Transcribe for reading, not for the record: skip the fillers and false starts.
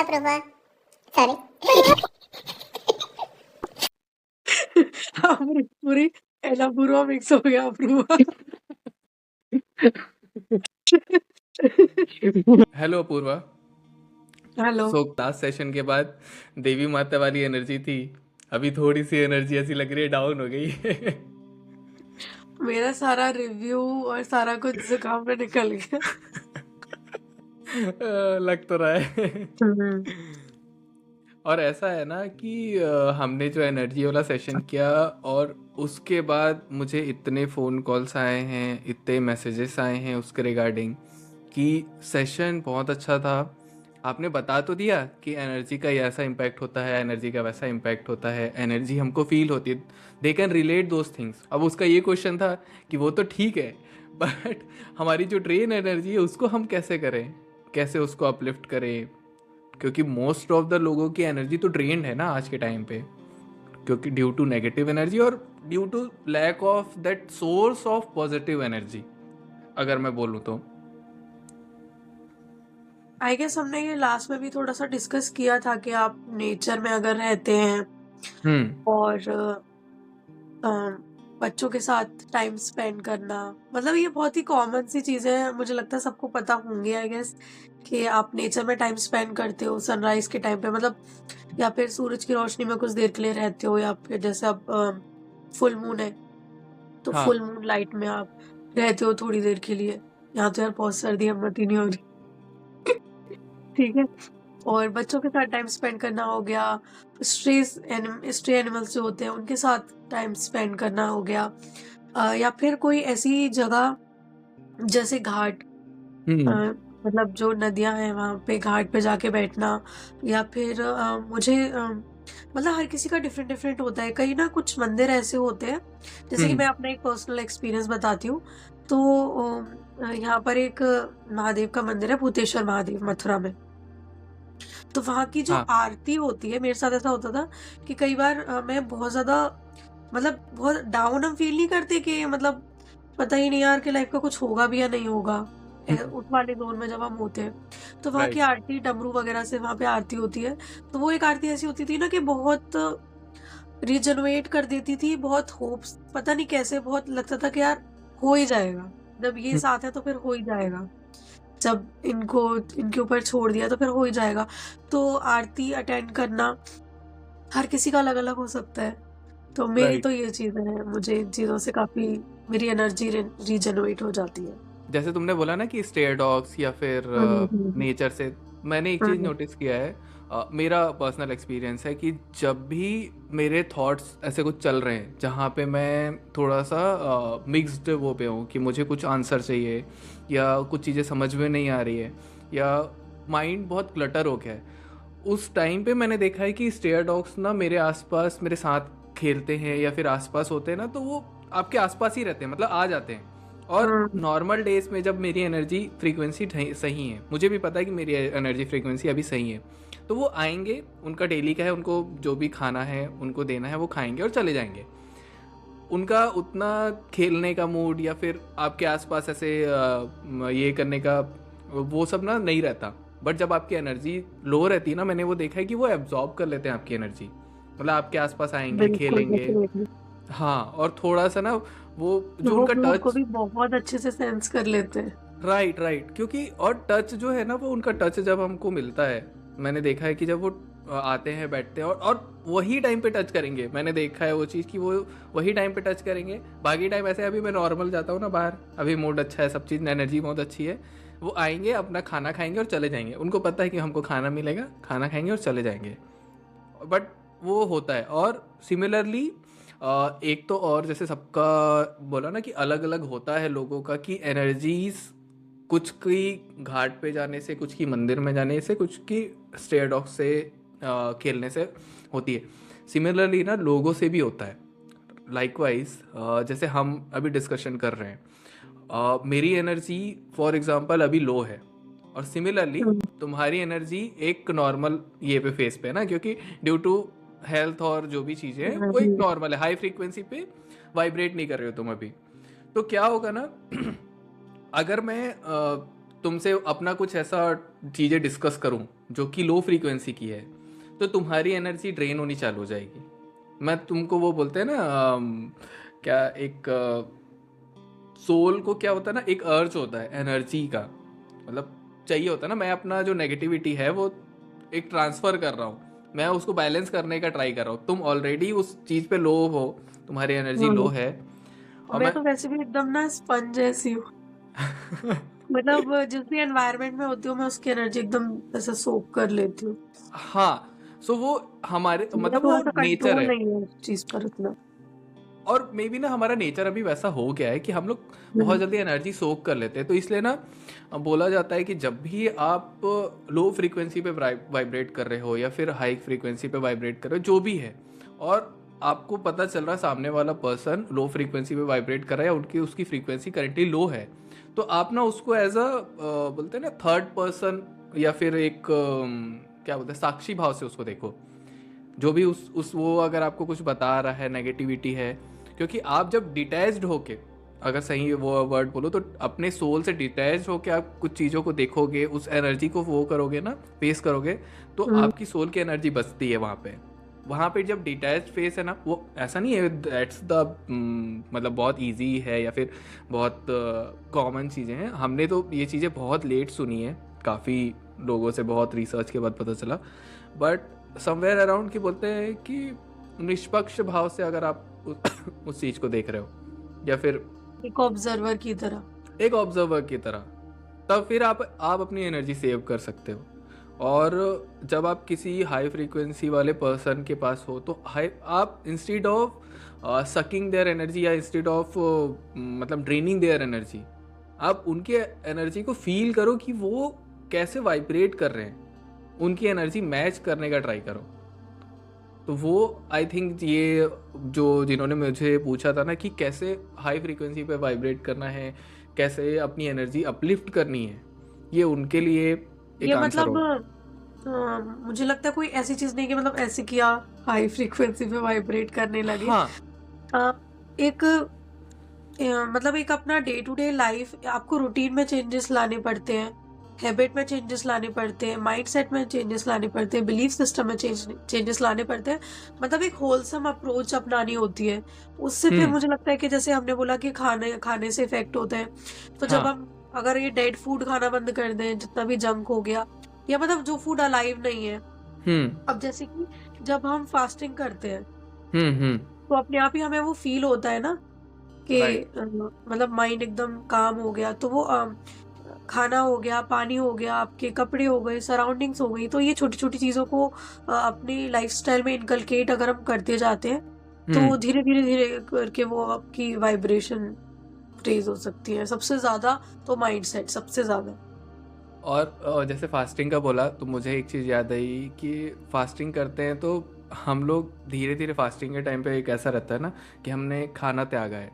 अप्रूवा sorry. पूरी पूरी एला पूर्वा मिक्स हो गया अप्रूवा। Hello Apurva. Hello. So last session के बाद देवी माता वाली एनर्जी थी, अभी थोड़ी सी एनर्जी ऐसी लग रही है डाउन हो गई है। मेरा सारा रिव्यू और सारा कुछ जुकाम में निकल गया। लग तो रहा है। और ऐसा है ना कि हमने जो एनर्जी वाला सेशन किया और उसके बाद मुझे इतने फ़ोन कॉल्स आए हैं, इतने मैसेजेस आए हैं उसके रिगार्डिंग कि सेशन बहुत अच्छा था। आपने बता तो दिया कि एनर्जी का ये ऐसा इम्पैक्ट होता है, एनर्जी का वैसा इम्पैक्ट होता है, एनर्जी हमको फील होती है, they can relate those things. अब उसका ये क्वेश्चन था कि वो तो ठीक है, बट हमारी जो ड्रेन एनर्जी है उसको हम कैसे करें, कैसे उसको अपलिफ्ट करें, क्योंकि मोस्ट ऑफ द लोगों की एनर्जी तो ड्रेन्ड है ना आज के टाइम पे, क्योंकि ड्यू टू नेगेटिव एनर्जी और due to lack of that source of positive energy, अगर मैं बोलूँ तो। आई गेस हमने ये लास्ट में भी थोड़ा सा डिस्कस किया था कि आप नेचर में अगर रहते हैं और बच्चों के साथ टाइम स्पेंड करना, मतलब ये बहुत ही कॉमन सी चीजें हैं, मुझे लगता है सबको पता होंगी आई गेस कि आप नेचर में टाइम स्पेंड करते हो सनराइज के टाइम पे, मतलब या फिर सूरज की रोशनी में कुछ देर के लिए रहते हो, या फिर जैसे अब फुल मून है तो हाँ। फुल मून लाइट में आप रहते हो थोड़ी देर के लिए। यहाँ तो यार बहुत सर्दी हिम्मत ही नहीं हो रही। ठीक है। और बच्चों के साथ टाइम स्पेंड करना हो गया, स्ट्रे एनिमल्स जो होते हैं उनके साथ टाइम स्पेंड करना हो गया, या फिर कोई ऐसी जगह जैसे घाट, मतलब जो नदियां हैं वहां पे घाट पे जाके बैठना, या फिर मुझे मतलब हर किसी का डिफरेंट डिफरेंट होता है। कहीं ना कुछ मंदिर ऐसे होते हैं, जैसे कि मैं अपना एक पर्सनल एक्सपीरियंस बताती हूँ। तो यहाँ पर एक महादेव का मंदिर है, भूतेश्वर महादेव, मथुरा में। तो वहां की जो हाँ। आरती होती है, मेरे साथ ऐसा होता था कि कई बार मैं बहुत ज्यादा, मतलब बहुत डाउन हम फील नहीं करते कि मतलब पता ही नहीं यार कि लाइफ का कुछ होगा भी या नहीं होगा, उस वाले जोन में जब हम होते हैं, तो वहां की राइट। आरती डमरू वगैरह से वहां पे आरती होती है। तो वो एक आरती ऐसी होती थी ना कि बहुत रिजनरेट कर देती थी, बहुत होप्स, पता नहीं कैसे, बहुत लगता था कि यार हो ही जाएगा, जब ये साथ है तो फिर हो ही जाएगा, जब इनको इनके ऊपर छोड़ दिया तो फिर हो ही जाएगा। तो आरती अटेंड करना हर किसी का अलग अलग हो सकता है। तो मेरी राइट। तो ये चीजें हैं, मुझे इन चीजों से काफी मेरी एनर्जी रीजनरेट हो जाती है। जैसे तुमने बोला ना कि स्टेयर डॉग्स या फिर हम्म। नेचर से, मैंने एक चीज़ हम्म। नोटिस किया है, मेरा पर्सनल एक्सपीरियंस है कि जब भी मेरे थॉट्स ऐसे कुछ चल रहे हैं जहाँ पे मैं थोड़ा सा मिक्स्ड वो पे हूँ कि मुझे कुछ आंसर चाहिए या कुछ चीज़ें समझ में नहीं आ रही है या माइंड बहुत क्लटर हो गया है, उस टाइम पे मैंने देखा है कि स्टेयर डॉग्स ना मेरे आसपास मेरे साथ खेलते हैं या फिर आसपास होते हैं ना, तो वो आपके आसपास ही रहते हैं, मतलब आ जाते हैं। और हम्म। नॉर्मल डेज में जब मेरी एनर्जी फ्रीक्वेंसी सही है, मुझे भी पता है कि मेरी एनर्जी फ्रीक्वेंसी अभी सही है, तो वो आएंगे, उनका डेली का है, उनको जो भी खाना है उनको देना है, वो खाएंगे और चले जाएंगे। उनका उतना खेलने का मूड या फिर आपके आसपास ऐसे ये करने का वो सब ना नहीं रहता। बट जब आपकी एनर्जी लो रहती है ना, मैंने वो देखा है कि वो एब्जॉर्ब कर लेते हैं आपकी एनर्जी, मतलब आपके आसपास आएंगे, बिल्कुल खेलेंगे। डेफिनेटली। हाँ, और थोड़ा सा ना वो जो वो उनका मूड को टच। भी बहुत अच्छे से सेंस कर लेते हैं। राइट राइट, क्योंकि और टच जो है ना, वो उनका टच जब हमको मिलता है, मैंने देखा है कि जब वो आते हैं बैठते हैं और वही टाइम पे टच करेंगे, मैंने देखा है वो चीज़ कि वो वही टाइम पे टच करेंगे। बाकी टाइम ऐसे अभी मैं नॉर्मल जाता हूँ ना बाहर, अभी मूड अच्छा है, सब चीज़ एनर्जी बहुत अच्छी है, वो आएंगे अपना खाना खाएंगे और चले जाएंगे, उनको पता है कि हमको खाना मिलेगा, खाना खाएंगे और चले जाएंगे। बट वो होता है। और सिमिलरली एक तो और जैसे सबका बोला ना कि अलग अलग होता है लोगों का कि एनर्जीज, कुछ की घाट पे जाने से, कुछ की मंदिर में जाने से, कुछ की स्टेयर डॉग से खेलने से होती है। सिमिलरली ना लोगों से भी होता है। लाइकवाइज जैसे हम अभी डिस्कशन कर रहे हैं, मेरी एनर्जी फॉर एग्जांपल अभी लो है, और सिमिलरली हम्म। तुम्हारी एनर्जी एक नॉर्मल ये पे फेस पे है ना, क्योंकि ड्यू टू हेल्थ और जो भी चीज़ें हैं वो एक हम्म। नॉर्मल है, हाई फ्रीक्वेंसी पे वाइब्रेट नहीं कर रहे हो तुम अभी। तो क्या होगा ना, अगर मैं तुमसे अपना कुछ ऐसा चीज़ें डिस्कस करूं जो कि लो फ्रीक्वेंसी की है, तो तुम्हारी एनर्जी ड्रेन होनी चालू हो जाएगी। मैं तुमको वो बोलते हैं ना क्या एक सोल को क्या होता है ना, एक अर्ज होता है एनर्जी का, मतलब चाहिए होता है ना, मैं अपना जो नेगेटिविटी है वो एक ट्रांसफर कर रहा हूँ, मैं उसको बैलेंस करने का ट्राई कर रहा हूँ। तुम ऑलरेडी उस चीज पे लो हो, तुम्हारी एनर्जी लो हाँ, है, और और मैं मैं तो वैसे भी एकदम ना स्पंज जैसी हूँ। मतलब जिस भी एनवायरनमेंट में होती हूँ मैं उसकी एनर्जी एकदम ऐसे सोक कर लेती हूँ। हाँ, सो वो हमारे मेरा मतलब थोड़ा वो सा नेचर कंट्रोल है। नहीं है उस चीज पर उतना। और मे बी ना हमारा नेचर अभी वैसा हो गया है कि हम लोग बहुत हम्म। जल्दी एनर्जी सोक कर लेते हैं, तो इसलिए ना बोला जाता है कि जब भी आप लो फ्रीक्वेंसी पे वाइब्रेट कर रहे हो या फिर हाई फ्रीक्वेंसी पे वाइब्रेट कर रहे हो, जो भी है, और आपको पता चल रहा है सामने वाला पर्सन लो फ्रीक्वेंसी पे वाइब्रेट कर रहा है या उनकी उसकी फ्रीक्वेंसी करेंटली लो है, तो आप ना उसको एज अ बोलते हैं ना थर्ड पर्सन, या फिर एक क्या बोलते हैं, साक्षी भाव से उसको देखो। जो भी उस वो अगर आपको कुछ बता रहा है, नेगेटिविटी है, क्योंकि आप जब डिटैच्ड होके, अगर सही वो वर्ड बोलो तो, अपने सोल से डिटैच होके आप कुछ चीज़ों को देखोगे, उस एनर्जी को वो करोगे ना, फेस करोगे, तो हम्म। आपकी सोल की एनर्जी बचती है वहाँ पे जब डिटैच फेस है ना, वो ऐसा नहीं है दैट्स द मतलब बहुत इजी है या फिर बहुत कॉमन चीज़ें हैं। हमने तो ये चीज़ें बहुत लेट सुनी है, काफ़ी लोगों से बहुत रिसर्च के बाद पता चला, बट समवेयर अराउंड की बोलते हैं कि निष्पक्ष भाव से अगर आप उस चीज़ को देख रहे हो, या फिर एक ऑब्जर्वर की तरह। एक ऑब्जर्वर की तरह, तब फिर आप अपनी एनर्जी सेव कर सकते हो। और जब आप किसी हाई फ्रीक्वेंसी वाले पर्सन के पास हो, तो हाई आप instead of sucking their energy, या इंस्टेड ऑफ मतलब ड्रेनिंग देयर एनर्जी, आप उनके एनर्जी को फील करो कि वो कैसे वाइब्रेट कर रहे हैं, उनकी एनर्जी मैच करने का ट्राई करो। तो वो आई थिंक ये जो जिन्होंने मुझे पूछा था ना कि कैसे हाई फ्रीक्वेंसी पे वाइब्रेट करना है, कैसे अपनी एनर्जी अपलिफ्ट करनी है, ये उनके लिए एक ये आंसर मतलब हो। मुझे लगता है कोई ऐसी चीज नहीं कि मतलब ऐसे किया हाई फ्रीक्वेंसी पे वाइब्रेट करने लगे। हाँ। अ, एक मतलब एक अपना डे टू डे लाइफ आपको रूटीन में चेंजेस लाने पड़ते हैं, हैबिट में चेंजेस लाने पड़ते हैं, माइंडसेट में चेंजेस लाने पड़ते हैं, बिलीफ सिस्टम में चेंजेस लाने पड़ते हैं। मतलब एक होलसम अप्रोच अपनानी होती है। उससे फिर हम्म। मुझे लगता है कि जैसे हमने बोला कि खाने खाने से इफेक्ट होते हैं, तो जब हाँ। हम अगर ये डेड फूड खाना बंद कर दें, जितना भी जंक हो गया या मतलब जो फूड अलाइव नहीं है, हम्म। अब जैसे कि जब हम फास्टिंग करते हैं हम्म। तो अपने आप ही हमें वो फील होता है ना कि राइट। मतलब माइंड एकदम काम हो गया, तो वो खाना हो गया, पानी हो गया, आपके कपड़े हो गए, सराउंडिंग्स हो गई, तो ये छोटी छोटी चीजों को अपनी लाइफस्टाइल में इनकलकेट अगर हम करते जाते हैं तो हम्म। धीरे धीरे धीरे करके वो आपकी वाइब्रेशन रेज हो सकती है। सबसे ज्यादा तो माइंडसेट सबसे ज्यादा। और जैसे फास्टिंग का बोला तो मुझे एक चीज़ याद आई कि फास्टिंग करते हैं तो हम लोग धीरे धीरे फास्टिंग के टाइम पे एक ऐसा रहता है ना कि हमने खाना त्यागा है,